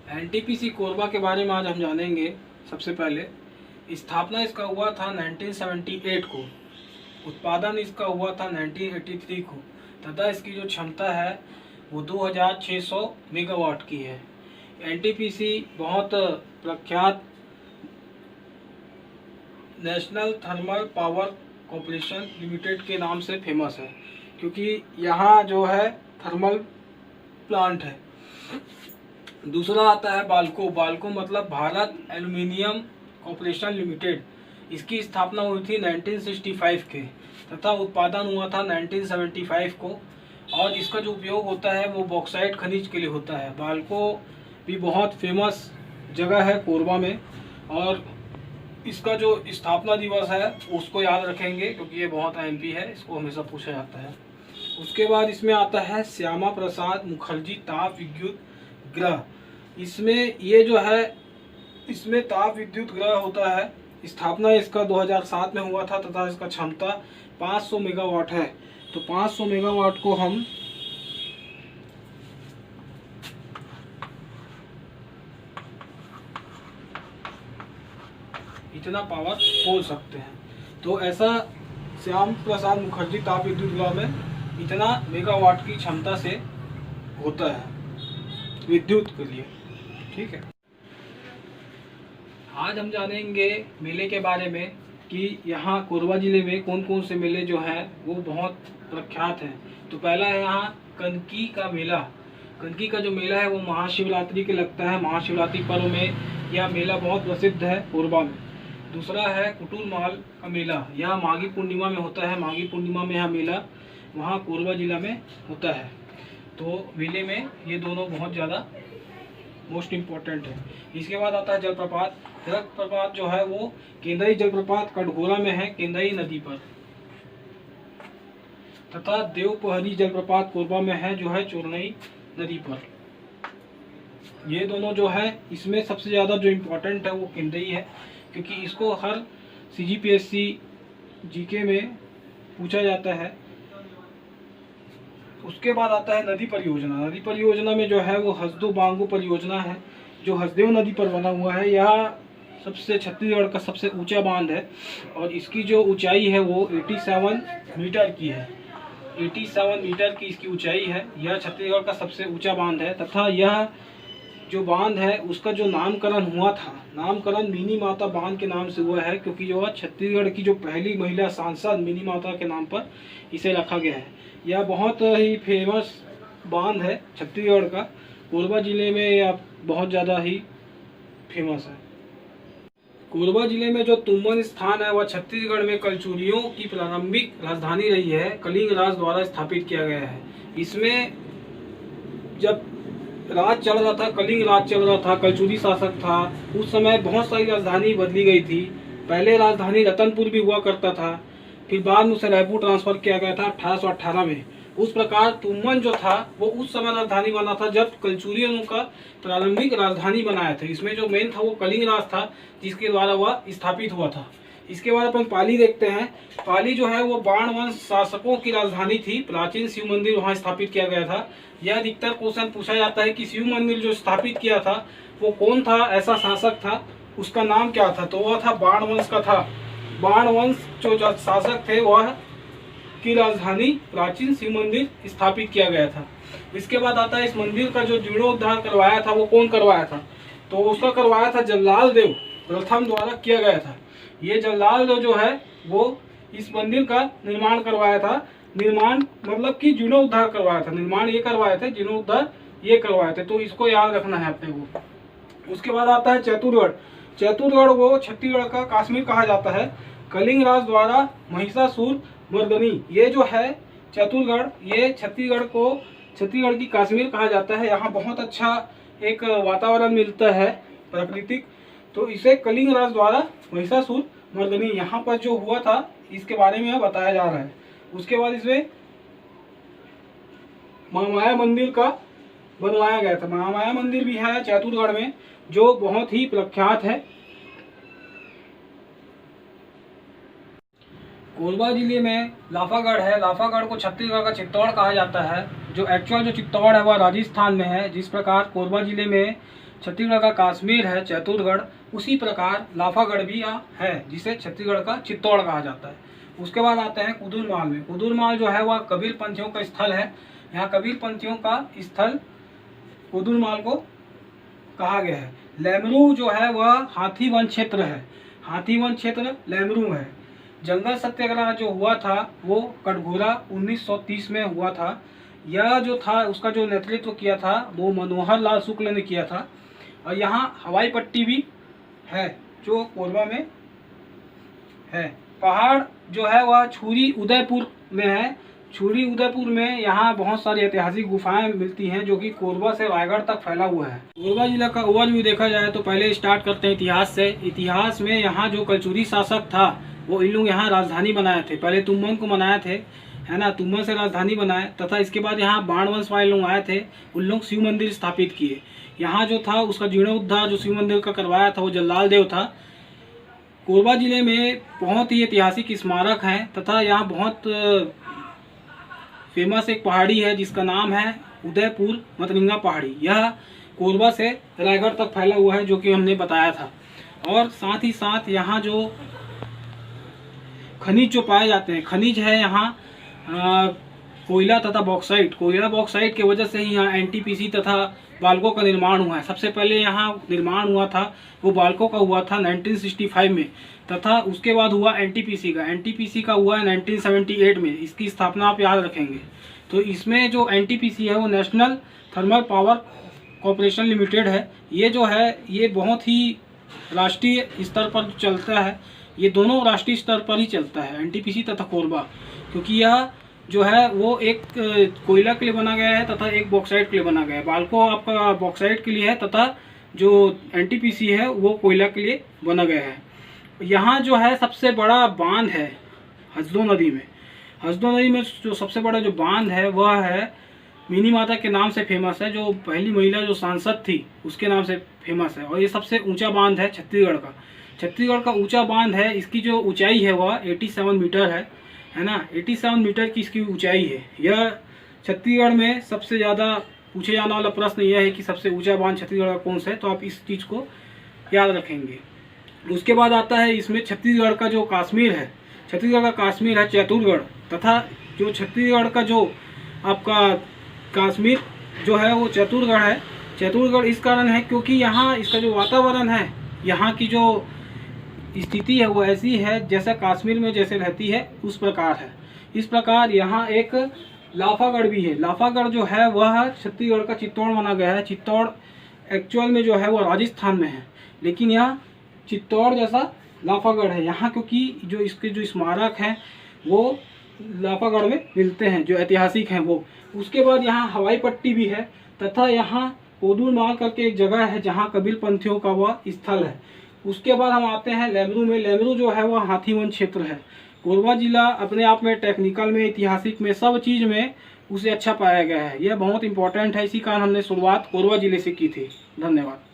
NTPC Korba के बारे में आज हम जानेंगे। सबसे पहले स्थापना इसका हुआ था 1978 को, उत्पादन इसका हुआ था 1983 को तथा इसकी जो क्षमता है वो 2600 मेगावाट की है। एनटीपीसी बहुत प्रख्यात national thermal power corporation limited के नाम से फेमस है, क्योंकि यहाँ जो है थर्मल प्लांट है। दूसरा आता है बाल्को। बाल्को मतलब भारत एल्युमिनियम कॉरपोरेशन लिमिटेड। इसकी स्थापना हुई थी 1965 के तथा उत्पादन हुआ था 1975 को, और इसका जो उपयोग होता है वो बॉक्साइट खनिज के लिए होता है। बाल्को भी बहुत फेमस जगह है कोरबा में, और इसका जो स्थापना दिवस है उसको याद रखेंगे क्योंकि ये बहुत अहम भी है, इसको हमेशा पूछा जाता है। उसके बाद इसमें आता है श्यामा प्रसाद मुखर्जी ताप विद्युत ग्रह। इसमें ये जो है इसमें ताप विद्युत ग्रह होता है। स्थापना इसका 2007 में हुआ था तथा इसका क्षमता 500 मेगावाट है। तो 500 मेगावाट को हम इतना पावर बोल सकते हैं। तो ऐसा श्याम प्रसाद मुखर्जी ताप विद्युत ग्रह में इतना मेगावाट की क्षमता से होता है विद्युत के लिए। ठीक है, आज हम जानेंगे मेले के बारे में कि यहाँ कोरबा जिले में कौन कौन से मेले जो हैं वो बहुत प्रख्यात हैं। तो पहला है यहाँ कनकी का मेला। कनकी का जो मेला है वो महाशिवरात्रि के लगता है। महाशिवरात्रि पर्व में यह मेला बहुत प्रसिद्ध है कोरबा में। दूसरा है कुटुल माल का मेला। यह माघी पूर्णिमा में होता है। माघी पूर्णिमा में यह मेला वहाँ कोरबा जिला में होता है। तो मेले में ये दोनों बहुत ज़्यादा मोस्ट इम्पोर्टेंट है। इसके बाद आता है जलप्रपात। जलप्रपात जो है वो केंदई जलप्रपात कटघोरा में है, केंदई नदी पर, तथा देवपहरी जलप्रपात कोरबा में है जो है चोरनई नदी पर। ये दोनों जो है इसमें सबसे ज़्यादा जो इम्पोर्टेंट है वो केंदई है, क्योंकि इसको हर सीजीपीएससी जीके में पूछा जाता है। उसके बाद आता है नदी परियोजना। नदी परियोजना में जो है वो हसदो बांगो परियोजना है, जो हसदेव नदी पर बना हुआ है। यह सबसे छत्तीसगढ़ का सबसे ऊंचा बांध है, और इसकी जो ऊंचाई है वो 87 मीटर की है। 87 मीटर की इसकी ऊंचाई है। यह छत्तीसगढ़ का सबसे ऊंचा बांध है, तथा यह जो बांध है उसका जो नामकरण हुआ था, नामकरण मिनी माता बांध के नाम से हुआ है, क्योंकि यह छत्तीसगढ़ की जो पहली महिला सांसद मिनी माता के नाम पर इसे रखा गया है। यह बहुत ही फेमस बांध है छत्तीसगढ़ का। कोरबा जिले में यह बहुत ज़्यादा ही फेमस है। कोरबा जिले में जो तुम्बन स्थान है वह छत्तीसगढ़ में कलचुरियों की प्रारंभिक राजधानी रही है। कलिंग राज द्वारा स्थापित किया गया है। इसमें जब राज चल रहा था, कलिंग राज चल रहा था, कलचुरी शासक था, उस समय बहुत सारी राजधानी बदली गई थी। पहले राजधानी रतनपुर भी हुआ करता था, फिर बाद में उसे रायपुर ट्रांसफर किया गया था 1818 में। उस प्रकार तुम्बन जो था वो उस समय राजधानी बना था जब कलचुरियों का प्रारंभिक राजधानी बनाया था। इसमें जो मेन था वो कलिंग राज था, जिसके द्वारा वह स्थापित हुआ था। इसके बाद अपन पाली देखते हैं। पाली जो है वो बाण वंश शासकों की राजधानी थी। प्राचीन शिव मंदिर वहाँ स्थापित किया गया था। यह अधिकतर क्वेश्चन पूछा जाता है कि शिव मंदिर जो स्थापित किया था वो कौन था, ऐसा शासक था, उसका नाम क्या था। तो वह था बाण वंश का था। बाण वंश जो शासक थे वह की राजधानी प्राचीन शिव मंदिर स्थापित किया गया था। इसके बाद आता है इस मंदिर का जो जीर्णोद्धार करवाया था वो कौन करवाया था। तो उसका करवाया था जल्लाल देव प्रथम द्वारा किया गया था। ये जल्लाल देव जो है वो इस मंदिर का निर्माण करवाया था। निर्माण मतलब कि जीर्णोद्धार करवाया था। निर्माण ये करवाए थे, जीर्णोद्धार ये करवाए थे। तो इसको याद रखना है अपने को। उसके बाद आता है चैतुरगढ़। चैतुरगढ़ वो छत्तीसगढ़ का कश्मीर कहा जाता है। कलिंग राज द्वारा महिषासुर मर्दनी, ये जो है चैतुरगढ़, ये छत्तीसगढ़ की कश्मीर कहा जाता है। यहाँ बहुत अच्छा एक वातावरण मिलता है प्राकृतिक। तो इसे कलिंग राज द्वारा महिषासुर मर्दनी यहाँ पर जो हुआ था इसके बारे में बताया जा रहा है। उसके बाद इसमें महामाया मंदिर का बनवाया गया था। महामाया मंदिर भी है चैतुरगढ़ में, जो बहुत ही प्रख्यात है। कोरबा जिले में लाफागढ़ है। लाफागढ़ को छत्तीसगढ़ का चित्तौड़ कहा जाता है। जो एक्चुअल जो चित्तौड़ है वह राजस्थान में है। जिस प्रकार कोरबा जिले में छत्तीसगढ़ का कश्मीर है चैतुरगढ़, उसी प्रकार लाफागढ़ भी है जिसे छत्तीसगढ़ का चित्तौड़ कहा जाता है। उसके बाद आते हैं कुदुरमाल में। कुदुरमाल जो है वह कबीर पंथियों का स्थल है। यहाँ कबीर पंथियों का स्थल कुदुरमाल को कहा गया है। लेमरू जो है वह हाथी वन क्षेत्र है। हाथी वन क्षेत्र लेमरू है। जंगल सत्याग्रह जो हुआ था वो कटघोरा 1930 में हुआ था। यह जो था उसका जो नेतृत्व किया था वो मनोहर लाल शुक्ल ने किया था। और यहाँ हवाई पट्टी भी है जो कोरबा में है। पहाड़ जो है वह छुरी उदयपुर में है। छुरी उदयपुर में यहाँ बहुत सारी ऐतिहासिक गुफाएं मिलती हैं जो कि कोरबा से रायगढ़ तक फैला हुआ है। कोरबा जिला का ओवरव्यू देखा जाए तो पहले स्टार्ट करते हैं इतिहास से। इतिहास में यहाँ जो कलचुरी शासक था वो इन लोग यहाँ राजधानी बनाए थे। पहले तुम्बन को बनाए थे, है ना, तुम्बन से राजधानी बनाए, तथा इसके बाद यहाँ बाण वंश वाले लोग आए थे। उन लोग शिव मंदिर स्थापित किए। यहाँ जो था उसका जीर्णोद्धार जो शिव मंदिर का करवाया था वो जल्लाल देव था। कोरबा जिले में बहुत ही ऐतिहासिक स्मारक हैं तथा यहाँ बहुत फेमस एक पहाड़ी है जिसका नाम है उदयपुर मतरिंगा पहाड़ी। यह कोरबा से रायगढ़ तक फैला हुआ है जो कि हमने बताया था। और साथ ही साथ यहाँ जो खनिज जो पाए जाते हैं, खनिज है यहाँ कोयला तथा बॉक्साइट। कोयला बॉक्साइट की वजह से ही यहाँ एनटीपीसी तथा बाल्को का निर्माण हुआ है। सबसे पहले यहाँ निर्माण हुआ था वो बाल्को का हुआ था 1965 में, तथा उसके बाद हुआ एनटीपीसी का। एनटीपीसी का हुआ है 1978 में। इसकी स्थापना आप याद रखेंगे। तो इसमें जो एनटीपीसी है वो national thermal power corporation limited है। ये जो है ये बहुत ही राष्ट्रीय स्तर पर चलता है। ये दोनों राष्ट्रीय स्तर पर ही चलता है, एनटीपीसी तथा कोरबा, क्योंकि यह जो है वो एक कोयला के लिए बना गया है तथा एक बॉक्साइट के लिए बना गया है। बाल्को आपका बॉक्साइट के लिए है तथा जो एनटीपीसी है वो कोयला के लिए बना गया है। यहाँ जो है सबसे बड़ा बांध है हसदो नदी में। हसदो नदी में जो सबसे बड़ा जो बांध है वह है मिनी माता के नाम से फेमस है। जो पहली महिला जो सांसद थी उसके नाम से फेमस है। और ये सबसे ऊंचा बांध है छत्तीसगढ़ का। छत्तीसगढ़ का ऊंचा बांध है। इसकी जो ऊंचाई है वह 87 मीटर है ना। 87 मीटर की इसकी ऊंचाई है। यह छत्तीसगढ़ में सबसे ज़्यादा पूछे जाने वाला प्रश्न यह है कि सबसे ऊंचा बांध छत्तीसगढ़ का कौन सा है, तो आप इस चीज़ को याद रखेंगे। उसके बाद आता है इसमें छत्तीसगढ़ का जो कश्मीर है। छत्तीसगढ़ का कश्मीर है चैतुरगढ़, तथा जो छत्तीसगढ़ का जो आपका कश्मीर जो है वो चैतुरगढ़ है। चैतुरगढ़ इस कारण है क्योंकि यहाँ इसका जो वातावरण है, यहाँ की जो स्थिति है वो ऐसी है जैसा कश्मीर में जैसे रहती है उस प्रकार है। इस प्रकार यहाँ एक लाफागढ़ भी है। लाफागढ़ जो है वह छत्तीसगढ़ का चित्तौड़ माना गया है। चित्तौड़ एक्चुअल में जो है वो राजस्थान में है, लेकिन यहाँ चित्तौड़ जैसा लाफागढ़ है यहाँ, क्योंकि जो इसके जो स्मारक हैं वो लाफागढ़ में मिलते हैं जो ऐतिहासिक हैं वो। उसके बाद यहाँ हवाई पट्टी भी है, तथा यहाँ कोदुरमाल करके एक जगह है जहाँ कबीर पंथियों का वह स्थल है। उसके बाद हम आते हैं लेमरू में। लेमरू जो है वह हाथीवन क्षेत्र है। कोरबा जिला अपने आप में टेक्निकल में, ऐतिहासिक में, सब चीज़ में उसे अच्छा पाया गया है। यह बहुत इंपॉर्टेंट है, इसी कारण हमने शुरुआत कोरबा जिले से की थी। धन्यवाद।